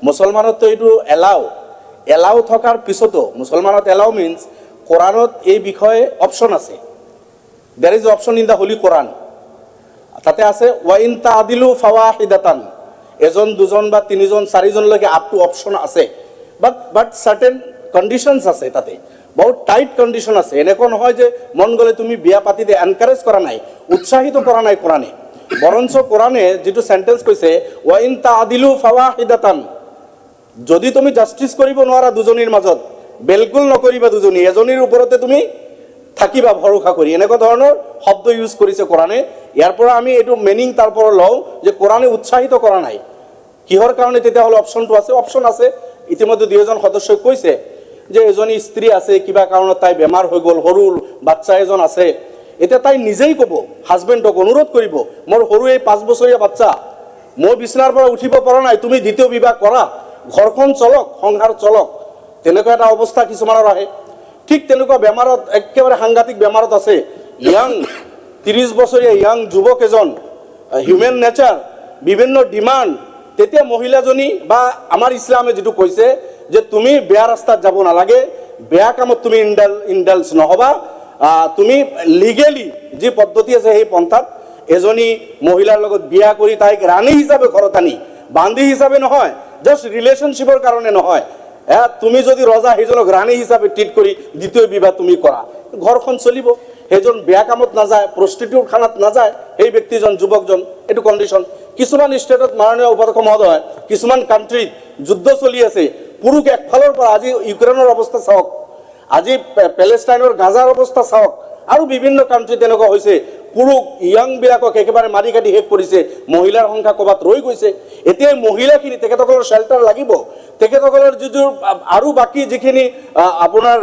মুছলমানত এইটো এলাও থকাৰ পিছতো মুছলমানত এলাও মিন্স কোৰাণত এই বিষয়ে অপশ্যন আছে। There is option in the holy Koran. তাতে আছে ওয়াইন তাদিলু ফাৱাহিদাতান, এজন দুজন বা তিনিজন চাৰিজনলৈকে আপ টু অপশ্যন আছে। বাট চাৰ্টেন কণ্ডিশ্যনছ আছে, তাতে বহুত টাইট কণ্ডিশ্যন আছে। এনেকুৱা নহয় যে মন গ'লে তুমি বিয়া পাতি দে, এনকাৰেজ কৰা নাই, উৎসাহিত কৰা নাই কোৰাণে। বৰঞ্চ কোৰাণে যিটো চেণ্টেন্স কৈছে ওয়াইন তাদিলু ফাৱাহিদাতান, যদি তুমি জাষ্টিছ কৰিব নোৱাৰা দুজনীৰ মাজত, বিলকুল নকৰিবা দুজনী, এজনীৰ ওপৰতে তুমি থাকিবা ভৰসা কৰি, এনেকুৱা ধৰণৰ শব্দ ইউজ কৰিছে কোৰাণে। ইয়াৰ পৰা আমি এইটো মিনিং তাৰ পৰা লওঁ যে কোৰাণে উৎসাহিত কৰা নাই। কিহৰ কাৰণে তেতিয়াহ'লে অপশ্যনটো আছে? অপশ্যন আছে। ইতিমধ্যে 2জন সদস্যই কৈছে যে এজনী স্ত্ৰী আছে, কিবা কাৰণত তাই বেমাৰ হৈ গ'ল, সৰু বাচ্চা এজন আছে। এতিয়া তাই নিজেই ক'ব, হাজবেণ্ডক অনুৰোধ কৰিব, মোৰ সৰু এই 5 বছৰীয়া বাচ্চা, মই বিচনাৰ পৰা উঠিব পৰা নাই, তুমি দ্বিতীয় বিবাহ কৰা, ঘৰখন চলক, সংসাৰ চলক। তেনেকুৱা এটা অৱস্থা কিছুমানৰ আহে। ঠিক তেনেকুৱা বেমাৰত, একেবাৰে সাংঘাতিক বেমাৰত আছে ইয়াং 30 বছৰীয়া ইয়াং যুৱক এজন, হিউমেন নেচাৰ, বিভিন্ন ডিমাণ্ড। তেতিয়া মহিলাজনী বা আমাৰ ইছলামে যিটো কৈছে যে তুমি বেয়া ৰাস্তাত যাব নালাগে, বেয়া কামত তুমি ইনডালজ নহবা, তুমি লিগেলি যি পদ্ধতি আছে সেই পন্থাত এজনী মহিলাৰ লগত বিয়া কৰি তাইক ৰাণী হিচাপে ঘৰত আনি, বান্ধি হিচাপে নহয়, জাষ্ট ৰিলেশ্যনশ্বিপৰ কাৰণে নহয়, তুমি যদি ৰজা সেইজনক ৰাণী হিচাপে ট্ৰিট কৰি দ্বিতীয় বিবাহ তুমি কৰা, ঘৰখন চলিব। সেইজন বেয়া কামত নাযায়, প্ৰষ্টিটিউট খানাত নাযায় সেই ব্যক্তিজন, যুৱকজন। এইটো কণ্ডিশ্যন। কিছুমান ষ্টেটত, মাননীয় উপাধ্যক্ষ মহোদয়, কিছুমান কাণ্ট্ৰিত যুদ্ধ চলি আছে, পুৰুষ একফালৰ পৰা, আজি ইউক্ৰেইনৰ অৱস্থা চাওক, আজি পেলেষ্টাইনৰ গাজাৰ অৱস্থা চাওক, আৰু বিভিন্ন কাণ্ট্ৰি তেনেকুৱা হৈছে। পুৰুষ ইয়াংবিলাকক একেবাৰে মাৰি কাটি শেষ কৰিছে, মহিলাৰ সংখ্যা ক'ৰবাত ৰৈ গৈছে। এতিয়া মহিলাখিনি, তেখেতসকলৰ শ্বেল্টাৰ লাগিব, তেখেতসকলৰ যিটো আৰু বাকী যিখিনি আপোনাৰ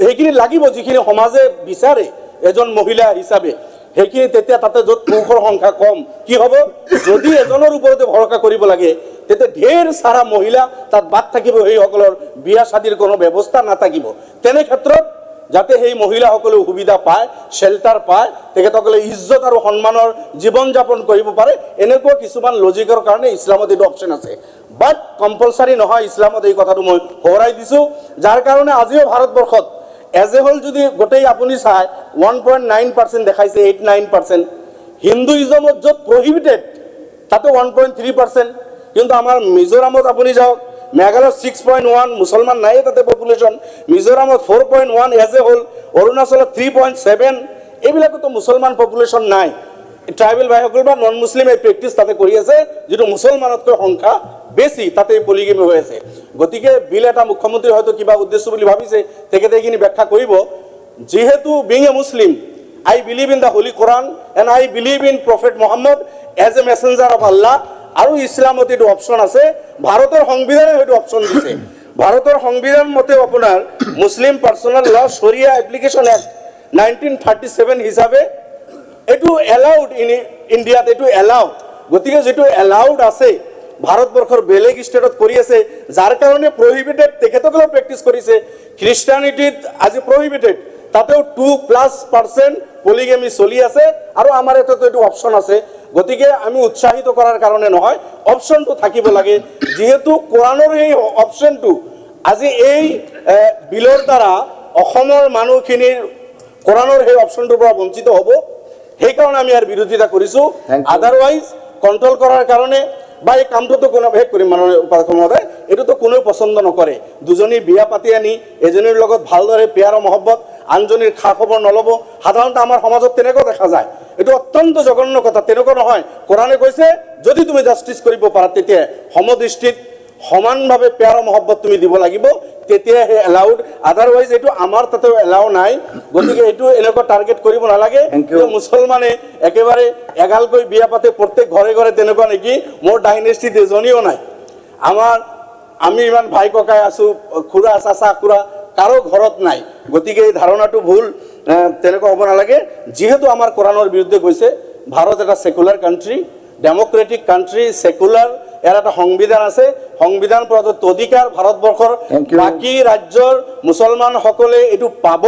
সেইখিনি লাগিব, যিখিনি সমাজে বিচাৰে এজন মহিলা হিচাপে, সেইখিনি তেতিয়া তাতে য'ত পুৰুষৰ সংখ্যা কম, কি হ'ব? যদি এজনৰ ওপৰতে ভৰসা কৰিব লাগে, তেতিয়া ঢেৰ চাৰা মহিলা তাত বাদ থাকিব, সেইসকলৰ বিয়া শাদীৰ কোনো ব্যৱস্থা নাথাকিব। তেনে ক্ষেত্ৰত যাতে সেই মহিলাসকলেও সুবিধা পায়, শ্বেল্টাৰ পায়, তেখেতসকলে ইজ্জত আৰু সন্মানৰ জীৱন যাপন কৰিব পাৰে, এনেকুৱা কিছুমান লজিকৰ কাৰণে ইছলামত এইটো অপশ্যন আছে। বাট কম্পালচাৰী নহয় ইছলামত, এই কথাটো মই সোঁৱৰাই দিছোঁ। যাৰ কাৰণে আজিও ভাৰতবৰ্ষত এজ এ হোল যদি গোটেই আপুনি চাই 1.9% দেখাইছে, 8-9%। হিন্দুইজমত য'ত প্ৰহিবিটেড তাতে 1.3%। কিন্তু আমাৰ মিজোৰামত আপুনি যাওক, মেঘালয়ত 6.1, মুছলমান নাই তাতে পপুলেশ্যন, মিজোৰামত 4.1 এজ এ হোল, অৰুণাচলত 3.7, এইবিলাকতো মুছলমান পপুলেশ্যন নাই। ট্ৰাইবেল ভাইসকল বা নন মুছলিম এই প্ৰেক্টিছ তাতে কৰি আছে, যিটো মুছলমানতকৈ সংখ্যা বেছি, তাতে পলিগেমি হৈ আছে। গতিকে বিল এটা মুখ্যমন্ত্ৰী হয়তো কিবা উদ্দেশ্য বুলি ভাবিছে, তেখেতে এইখিনি ব্যাখ্যা কৰিব। যিহেতু being a Muslim, I believe in the holy Quran and I believe in prophet Muhammad as a messenger of Allah. আৰু ইছলামত এইটো অপশ্যন আছে, ভাৰতৰ সংবিধানে সেইটো অপশ্যন দিছে। ভাৰতৰ সংবিধান মতে আপোনাৰ মুছলিম পাৰ্চনেল ল শৰিয়া এপ্লিকেশ্যন এক্ট 1937 হিচাপে এইটো এলাউড ইন ইণ্ডিয়াত, এইটো এলাউড। গতিকে যিটো এলাউড আছে, ভাৰতবৰ্ষৰ বেলেগ ষ্টেটত কৰি আছে, যাৰ কাৰণে প্ৰহিবিটেড তেখেতসকলেও প্ৰেক্টিছ কৰিছে। খ্ৰীষ্টানিটিত আজি প্ৰহিবিটেড, তাতেও 2+% পলিগেমি চলি আছে, আৰু আমাৰ ইয়াতেতো এইটো অপশ্যন আছে। গতিকে আমি উৎসাহিত কৰাৰ কাৰণে নহয়, অপশ্যনটো থাকিব লাগে। যিহেতু কোৰাণৰ এই অপশ্যনটো আজি এই বিলৰ দ্বাৰা অসমৰ মানুহখিনিৰ কোৰাণৰ সেই অপশ্যনটোৰ পৰা বঞ্চিত হ'ব, সেইকাৰণে আমি ইয়াৰ বিৰোধিতা কৰিছোঁ। আদাৰৱাইজ কণ্ট্ৰল কৰাৰ কাৰণে বা এই কামটোতো কোনো শেষ কৰিম, মাননীয় উপাধ্যক্ষ মহোদয়, এইটোতো কোনেও পচন্দ নকৰে। দুজনী বিয়া পাতি আনি এজনীৰ লগত ভালদৰে প্যাৰ মহব্বত, আনজনীৰ খা খবৰ নল'ব, সাধাৰণতে আমাৰ সমাজত তেনেকুৱা দেখা যায়। এইটো অত্যন্ত জঘন্য কথা, তেনেকুৱা নহয়। কোৰাণে কৈছে যদি তুমি জাষ্টিছ কৰিব পাৰা, তেতিয়া সমদৃষ্টিত সমানভাৱে প্যাৰ মহব্বত তুমি দিব লাগিব, তেতিয়াহে এলাউড। আদাৰৱাইজ এইটো আমাৰ তাতেও এলাউ নাই। গতিকে এইটো এনেকুৱা টাৰ্গেট কৰিব নালাগে যে মুছলমানে একেবাৰে এগালকৈ বিয়া পাতে প্ৰত্যেক ঘৰে ঘৰে, তেনেকুৱা নেকি? মোৰ ডাইনেষ্টিত এজনীও নাই। আমি ইমান ভাই ককাই আছোঁ, খুৰা চাচা খুৰা কাৰো ঘৰত নাই। গতিকে এই ধাৰণাটো ভুল, তেনেকুৱা হ'ব নালাগে। যিহেতু আমাৰ কোৰাণৰ বিৰুদ্ধে গৈছে, ভাৰত এটা secular country, democratic country, secular, ইয়াৰ এটা সংবিধান আছে, সংবিধান প্ৰদত্ত অধিকাৰ ভাৰতবৰ্ষৰ বাকী ৰাজ্যৰ মুছলমানসকলে এইটো পাব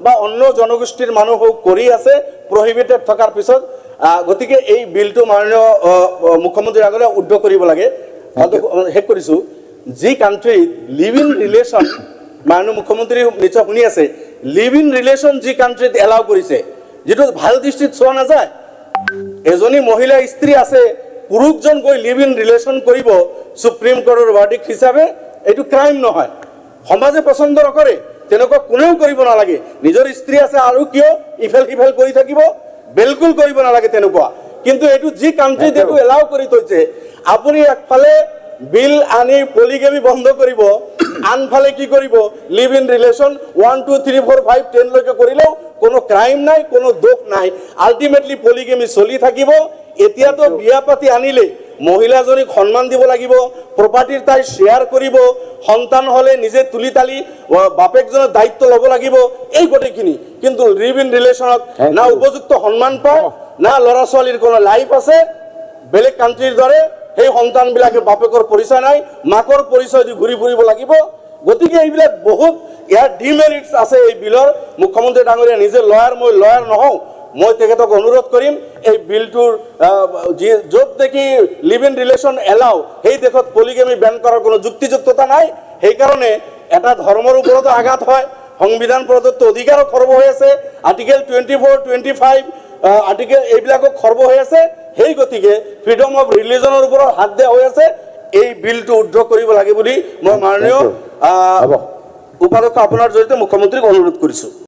বা অন্য জনগোষ্ঠীৰ মানুহো কৰি আছে প্ৰহিবিটেড থকাৰ পিছত। গতিকে এই বিলটো মাননীয় মুখ্যমন্ত্ৰীৰ আগলৈ উদ্ধ কৰিব লাগে। শেষ কৰিছোঁ। যি কাণ্ট্ৰিত লিভ ইন ৰিলেশ্যন মাননীয় মুখ্যমন্ত্ৰী নিশ্চয় শুনি আছে লিভ ইন ৰিলেশ্যন যি কাণ্ট্ৰিত এলাউ কৰিছে যেটো ভাল দৃষ্টিত চোৱা নাযায় এজনী মহিলা স্ত্ৰী আছে পুৰুষজন গৈ লিভ ইন ৰিলেশ্যন কৰিব সুপ্ৰিম কোৰ্টৰ ভাৰ্ডিক্ট হিচাপে এইটো ক্ৰাইম নহয় সমাজে পছন্দ নকৰে তেনেকুৱা কোনেও কৰিব নালাগে নিজৰ স্ত্ৰী আছে আৰু কিয় ইফেল সিফেল কৰি থাকিব বিলকুল কৰিব নালাগে তেনেকুৱা কিন্তু এইটো যি কাণ্ট্ৰিত এইটো এলাউ কৰি থৈছে আপুনি একফালে বিল আনি পলিগেমি বন্ধ কৰিব আনফালে কি কৰিব লিভ ইন ৰিলেশ্যন 1 2 3 4 5 10 লৈকে কৰিলেও কোনো ক্ৰাইম নাই কোনো দোষ নাই আল্টিমেটলি পলিগেমি চলি থাকিব এতিয়াতো বিয়া পাতি আনিলে মহিলাজনীক সন্মান দিব লাগিব প্ৰপাৰ্টিৰ তাই শেয়াৰ কৰিব সন্তান হলে নিজে তুলি তালি বাপেকজনৰ দায়িত্ব ল'ব লাগিব এই গোটেইখিনি কিন্তু লিভ ইন ৰিলেশ্যনত না উপযুক্ত সন্মান পায় না ল'ৰা ছোৱালীৰ কোনো লাইফ আছে বেলেগ কাণ্ট্ৰিৰ দৰে সেই সন্তানবিলাকে বাপেকৰ পৰিচয় নাই মাকৰ পৰিচয় দি ঘূৰি ফুৰিব লাগিব গতিকে এইবিলাক বহুত ইয়াৰ ডিমেৰিটছ আছে এই বিলৰ মুখ্যমন্ত্ৰী ডাঙৰীয়া নিজে লয়াৰ মই লয়াৰ নহওঁ মই তেখেতক অনুৰোধ কৰিম এই বিলটোৰ য'ত দেখি লিভ ইন ৰিলেশ্যন এলাউ সেই দেশত পলিগেমি বেন কৰাৰ কোনো যুক্তিযুক্ততা নাই সেইকাৰণে এটা ধৰ্মৰ ওপৰতো আঘাত হয় সংবিধান প্ৰদত্ত অধিকাৰো খৰ্ব হৈ আছে আৰ্টিকেল 24 25 আৰ্টিকেল এইবিলাকক খৰ্ব হৈ আছে সেই গতিকে ফ্ৰীডম অফ ৰিলিজনৰ ওপৰত হাত দিয়া হৈ আছে এই বিলটো উদ্ৰ কৰিব লাগে বুলি মই মাননীয় উপাধ্যক্ষ আপোনাৰ জৰিয়তে মুখ্যমন্ত্ৰীক অনুৰোধ কৰিছোঁ